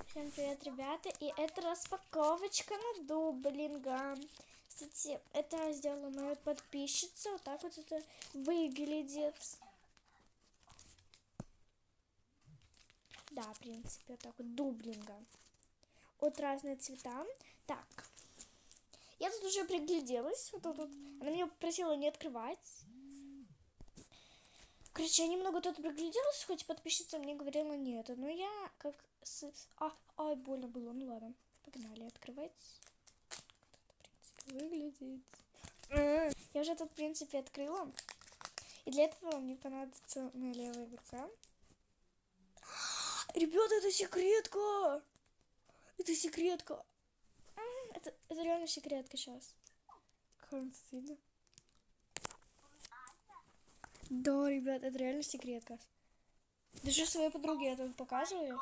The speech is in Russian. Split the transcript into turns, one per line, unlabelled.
Всем привет, ребята! И это распаковочка на дублинга. Кстати, это сделала моя подписчица. Вот так вот это выглядит. Да, в принципе, вот так вот дублинга. Вот разные цвета. Так. Я тут уже пригляделась. Вот тут. Она меня попросила не открывать. Короче, я немного тут пригляделась, хоть подписчица мне говорила нет. Но я как... Ай, больно было. Ну ладно, погнали открывать. Выглядит. Я уже тут, в принципе, открыла. И для этого мне понадобится моя левая рука. Ребята, это секретка! Это секретка! Это реально секретка сейчас. Как вам это видно? Да, ребят, это реально секретка. Даже своей подруге я тут показываю.